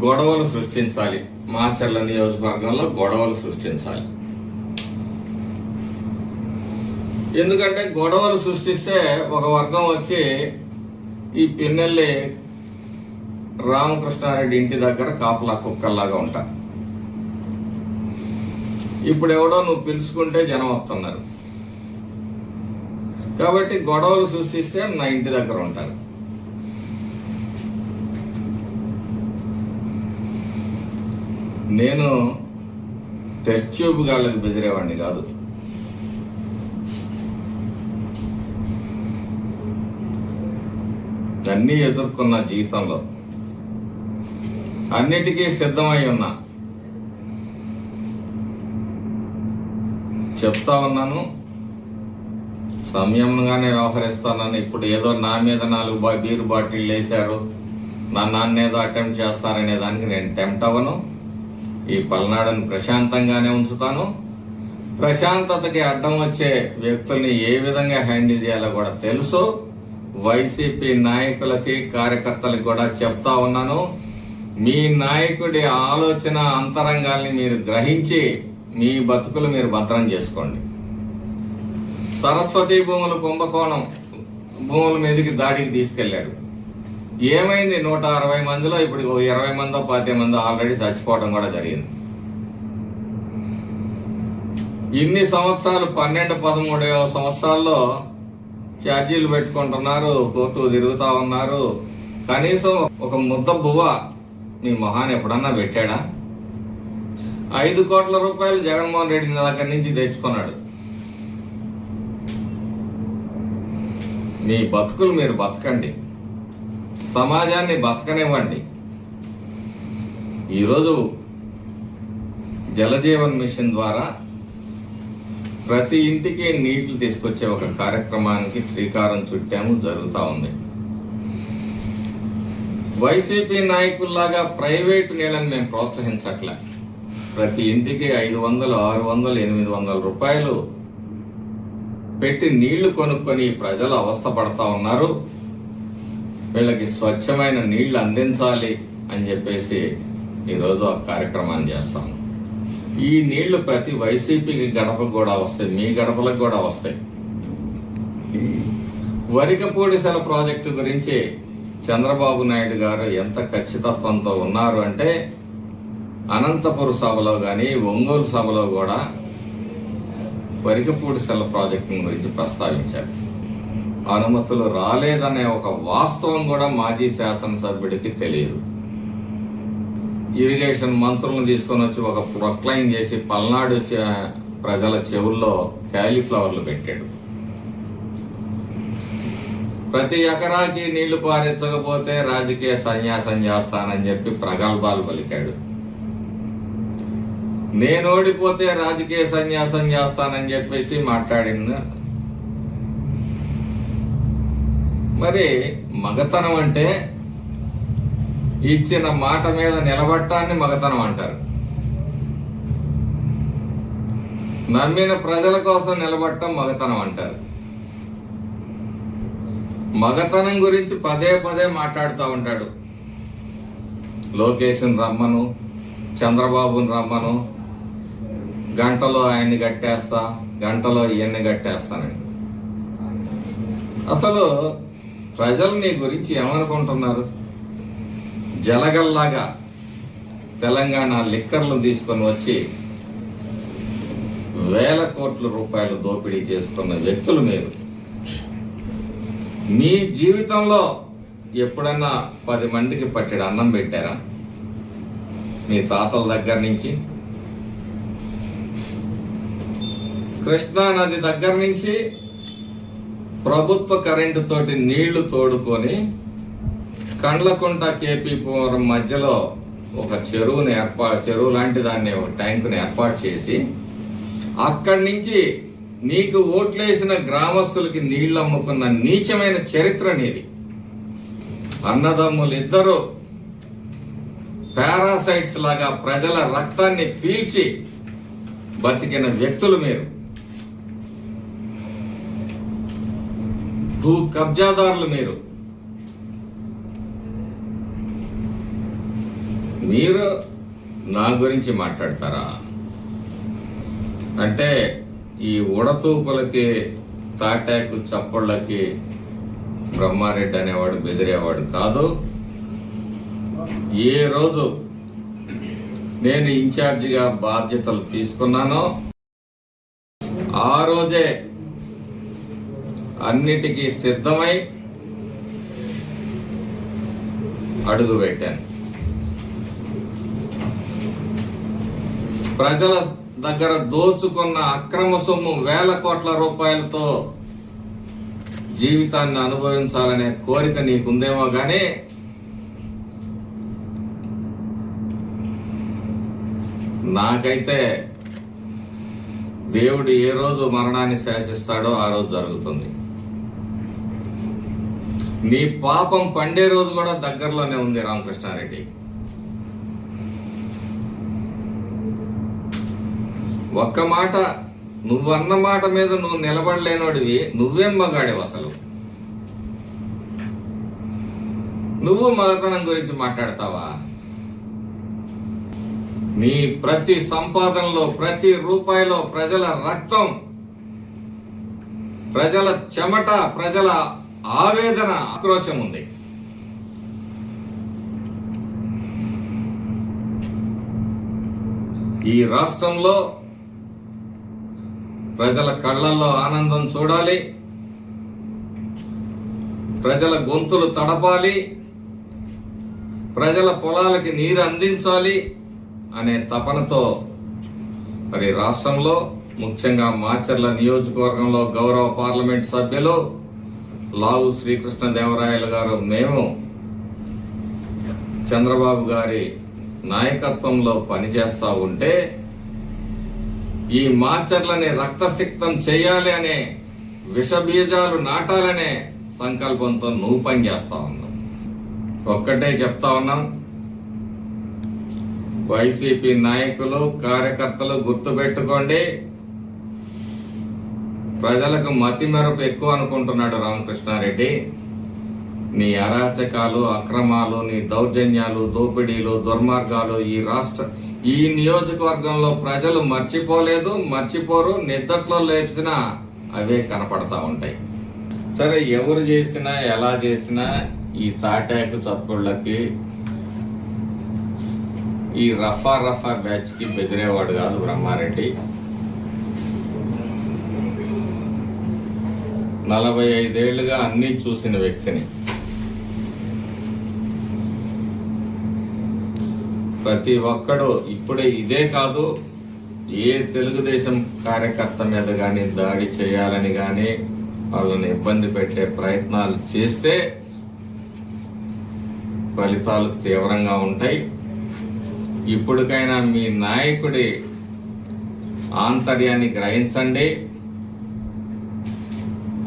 గొడవలు సృష్టించాలి. మాచర్ల నియోజకవర్గంలో గొడవలు సృష్టించాలి. ఎందుకంటే గొడవలు సృష్టిస్తే ఒక వర్గం వచ్చి ఈ పిన్నెల్లి రామకృష్ణారెడ్డి ఇంటి దగ్గర కాపలా కుక్కల్లాగా ఉంటారు. ఇప్పుడు ఎవడో నువ్వు పిలుచుకుంటే జనం వస్తున్నారు కాబట్టి గొడవలు సృష్టిస్తే నా ఇంటి దగ్గర ఉంటారు. నేను టెస్ట్ ట్యూబ్ గాళ్ళకి బెదిరేవాడిని కాదు. అన్నీ ఎదుర్కొన్న జీవితంలో అన్నిటికీ సిద్ధమై ఉన్నా. చెప్తా ఉన్నాను, సంయమనంగానే వ్యవహరిస్తానని. ఇప్పుడు ఏదో నా మీద 4 బీరు బాటిల్ వేశారు, నా నాన్నేదో అటెంప్ట్ చేస్తారనే దానికి నేను టెంప్ట్ అవ్వను. ఈ పల్నాడుని ప్రశాంతంగానే ఉంచుతాను. ప్రశాంతతకి అడ్డం వచ్చే వ్యక్తుల్ని ఏ విధంగా హ్యాండిల్ చేయాలో కూడా తెలుసు. వైసీపీ నాయకులకి కార్యకర్తలకు కూడా చెప్తా ఉన్నాను, మీ నాయకుడి ఆలోచన అంతరంగాల్ని మీరు గ్రహించి మీ బతుకులు మీరు భద్రం చేసుకోండి. సరస్వతి భూములు కుంభకోణం భూముల మీదకి దాడికి తీసుకెళ్లాడు. ఏమైంది? 160 మందిలో ఇప్పుడు 20 మందో 25 మందో ఆల్రెడీ చచ్చిపోవడం కూడా జరిగింది. ఇన్ని సంవత్సరాలు 12-13 సంవత్సరాల్లో ఛార్జీలు పెట్టుకుంటున్నారు, కోర్టు తిరుగుతా ఉన్నారు. కనీసం ఒక ముద్ద బువ్వ మీ మొహాన్ని ఎప్పుడన్నా పెట్టాడా? 5 కోట్ల రూపాయలు జగన్మోహన్ రెడ్డి దగ్గర నుంచి తెచ్చుకున్నాడు. మీ బతుకులు మీరు బతకండి, సమాజాన్ని బతకనివ్వండి. ఈరోజు జలజీవన్ మిషన్ ద్వారా ప్రతి ఇంటికి నీళ్లు తీసుకొచ్చే ఒక కార్యక్రమానికి శ్రీకారం చుట్టాము, జరుగుతూ ఉంది. వైసీపీ నాయకుల్లాగా ప్రైవేటు నీళ్ళని మేము ప్రోత్సహించట్లే. ప్రతి ఇంటికి 500, 600, 800 రూపాయలు పెట్టి నీళ్లు కొనుక్కొని ప్రజలు అవస్థ పడతా ఉన్నారు. వీళ్ళకి స్వచ్ఛమైన నీళ్లు అందించాలి అని చెప్పేసి ఈరోజు ఆ కార్యక్రమాన్ని చేస్తాము. ఈ నీళ్లు ప్రతి వైసీపీకి గడపకు కూడా వస్తాయి, మీ గడపలకు కూడా వస్తాయి. వరికపూడిసెల ప్రాజెక్టు గురించి చంద్రబాబు నాయుడు గారు ఎంత ఖచ్చితత్వంతో ఉన్నారు అంటే, అనంతపురం సభలో కానీ ఒంగోలు సభలో కూడా వరికపూడిసెల ప్రాజెక్టు గురించి ప్రస్తావించారు. అనుమతులు రాలేదనే ఒక వాస్తవం కూడా మాజీ శాసనసభ్యుడికి తెలియదు. ఇరిగేషన్ మంత్రులను తీసుకొని వచ్చి ఒక ప్రొక్లైన్ చేసి పల్నాడు ప్రజల చెవుల్లో క్యాలీఫ్లవర్లు పెట్టాడు. ప్రతి ఎకరాకి నీళ్లు పారించకపోతే రాజకీయ సన్యాసం చేస్తానని చెప్పి ప్రగల్భాలు పలికాడు. నేను ఓడిపోతే రాజకీయ సన్యాసం చేస్తానని చెప్పేసి మాట్లాడింది. మరి మగతనం అంటే ఇచ్చిన మాట మీద నిలబట్టాన్ని మగతనం అంటారు. నమ్మిన ప్రజల కోసం నిలబడటం మగతనం అంటారు. మగతనం గురించి పదే మాట్లాడుతూ ఉంటాడు. లోకేష్ని రమ్మను, చంద్రబాబుని రమ్మను, గంటలో ఆయన్ని కట్టేస్తా, గంటలో ఈయన్ని కట్టేస్తానని. అసలు ప్రజలు నీ గురించి ఏమనుకుంటున్నారు? జలగల్లాగా తెలంగాణ లిక్కర్లు తీసుకొని వచ్చి వేల కోట్ల రూపాయలు దోపిడీ చేసుకున్న వ్యక్తులు మీరు. మీ జీవితంలో ఎప్పుడన్నా 10 మందికి పట్టెడు అన్నం పెట్టారా? మీ తాతల దగ్గర నుంచి కృష్ణా నది దగ్గర నుంచి ప్రభుత్వ కరెంటు తోటి నీళ్లు తోడుకొని కండ్లకుంట కేపీపురం మధ్యలో ఒక చెరువు లాంటి దాన్ని, ఒక ట్యాంకుని ఏర్పాటు చేసి అక్కడి నుంచి నీకు ఓట్లేసిన గ్రామస్తులకి నీళ్లు అమ్ముకున్న నీచమైన చరిత్ర నీది. అన్నదమ్ములు ఇద్దరు పారాసైట్స్ లాగా ప్రజల రక్తాన్ని పీల్చి బతికిన వ్యక్తులు మీరు. భూ కబ్జాదారులు మీరు. మీరు నా గురించి మాట్లాడతారా? అంటే ఈ ఉడతూపులకి, తాటాకు చప్పుళ్ళకి బ్రహ్మారెడ్డి అనేవాడు బెదిరేవాడు కాదు. ఏ రోజు నేను ఇన్ఛార్జిగా బాధ్యతలు తీసుకున్నానో ఆ రోజే అన్నిటికీ సిద్ధమై అడుగు పెట్టాను. ప్రజల దగ్గర దోచుకున్న అక్రమ సొమ్ము వేల కోట్ల రూపాయలతో జీవితాన్ని అనుభవించాలనే కోరిక నీకుందేమో గానీ నాకైతే దేవుడు ఏ రోజు మరణాన్ని శాసిస్తాడో ఆ రోజు జరుగుతుంది. నీ పాపం పండే రోజు కూడా దగ్గరలోనే ఉంది రామకృష్ణారెడ్డి. ఒక్క మాట, నువ్వన్న మాట మీద నువ్వు నిలబడలేనోడివి. నువ్వేం మగాడివి అసలు? నువ్వు మగతనం గురించి మాట్లాడతావా? నీ ప్రతి సంపాదనలో, ప్రతి రూపాయిలో ప్రజల రక్తం, ప్రజల చెమట, ప్రజల ఆవేదన, ఆక్రోశం ఉంది. ఈ రాష్ట్రంలో ప్రజల కళ్ళల్లో ఆనందం చూడాలి, ప్రజల గొంతులు తడపాలి, ప్రజల పొలాలకి నీరు అందించాలి అనే తపనతో మరి రాష్ట్రంలో ముఖ్యంగా మాచర్ల నియోజకవర్గంలో గౌరవ పార్లమెంట్ సభ్యులు లావు శ్రీకృష్ణదేవరాయలు గారు, మేము చంద్రబాబు గారి నాయకత్వంలో పనిచేస్తా ఉంటే ఈ మాచర్లని రక్తసిక్తం చేయాలి అనే విషబీజాలు నాటాలనే సంకల్పంతో నువ్వు పనిచేస్తా ఉన్నావు. ఒక్కటే చెప్తా ఉన్నాం, వైసీపీ నాయకులు, కార్యకర్తలు గుర్తుపెట్టుకోండి, ప్రజలకు మతి మెరుపు ఎక్కువ అనుకుంటున్నాడు రామకృష్ణారెడ్డి. నీ అరాచకాలు, అక్రమాలు, నీ దౌర్జన్యాలు, దోపిడీలు, దుర్మార్గాలు ఈ నియోజకవర్గంలో ప్రజలు మర్చిపోలేదు, మర్చిపోరు. నిద్దట్లో లేచినా అవే కనపడతా ఉంటాయి. సరే, ఎవరు చేసినా ఎలా చేసినా ఈ తాటాకు చప్పుళ్ళకి, ఈ రఫా బ్యాచ్ కి బెదిరేవాడు కాదు బ్రహ్మారెడ్డి. 45 ఏళ్లుగా అన్ని చూసిన వ్యక్తిని. ప్రతి ఒక్కడు ఇప్పుడే ఇదే కాదు, ఏ తెలుగుదేశం కార్యకర్త మీద గాని దాడి చేయాలని గాని వాళ్ళని ఇబ్బంది పెట్టే ప్రయత్నాలు చేస్తే ఫలితాలు తీవ్రంగా ఉంటాయి. ఇప్పటికైనా మీ నాయకుడి ఆంతర్యాన్ని గ్రహించండి.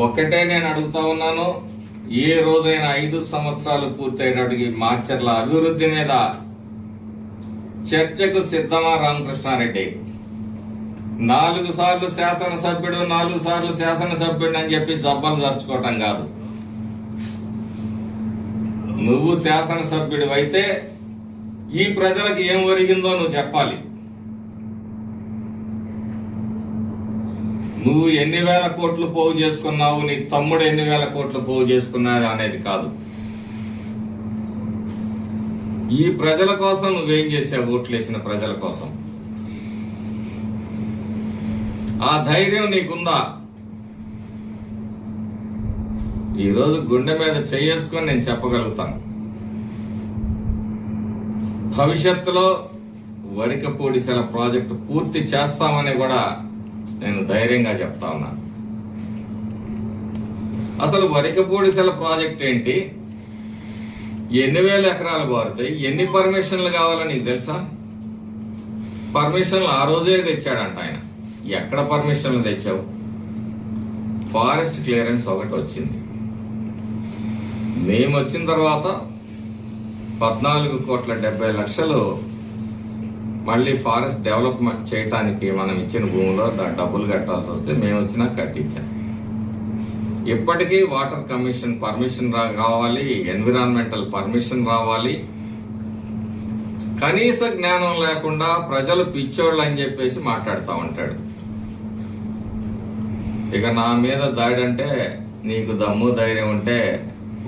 ఒక్కటే నేను అడుగుతా ఉన్నాను, ఏ రోజైనా 5 సంవత్సరాలు పూర్తయ్యేటప్పటికి మాచర్ల అభివృద్ధి మీద చర్చకు సిద్ధమా రామకృష్ణారెడ్డి? 4 సార్లు శాసనసభ్యుడు, 4 సార్లు శాసనసభ్యుడు అని చెప్పి జబ్బలు జరుచుకోవటం కాదు. నువ్వు శాసనసభ్యుడు అయితే ఈ ప్రజలకు ఏం ఒరిగిందో నువ్వు చెప్పాలి. నువ్వు ఎన్ని వేల కోట్లు పోగు చేసుకున్నావు, నీ తమ్ముడు ఎన్ని వేల కోట్లు పోగు చేసుకున్నావు అనేది కాదు. ఈ ప్రజల కోసం నువ్వేం చేసావు? ఓట్లేసిన ప్రజల కోసం ఆ ధైర్యం నీకుందా? ఈరోజు గుండె మీద చేసుకొని నేను చెప్పగలుగుతాను, భవిష్యత్తులో వరికపూడిసెల ప్రాజెక్టు పూర్తి చేస్తామని కూడా నేను ధైర్యంగా చెప్తా ఉన్నాను. అసలు వరికపూడిసెల ప్రాజెక్ట్ ఏంటి, ఎన్ని వేల ఎకరాలు బారుతాయి, ఎన్ని పర్మిషన్లు కావాలో నీకు తెలుసా? పర్మిషన్లు ఆ రోజే తెచ్చాడంట ఆయన. ఎక్కడ పర్మిషన్లు తెచ్చావు? ఫారెస్ట్ క్లియరెన్స్ ఒకటి వచ్చింది. మేము వచ్చిన తర్వాత 14,70,00,000 మళ్ళీ ఫారెస్ట్ డెవలప్మెంట్ చేయడానికి మనం ఇచ్చిన భూమిలో డబ్బులు కట్టాల్సి వస్తే మేము వచ్చినా కట్టించాం. ఇప్పటికీ వాటర్ కమిషన్ పర్మిషన్ కావాలి, ఎన్విరాన్మెంటల్ పర్మిషన్ రావాలి. కనీస జ్ఞానం లేకుండా ప్రజలు పిచ్చోళ్ళు అని చెప్పేసి మాట్లాడుతూ ఉంటాడు. ఇక నా మీద దాడి అంటే నీకు దమ్ము ధైర్యం ఉంటే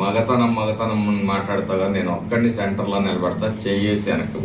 మగతనం అని మాట్లాడతాగా నేను ఒక్కడిని సెంటర్లో నిలబడతా, చేయేసి వెనక్కు.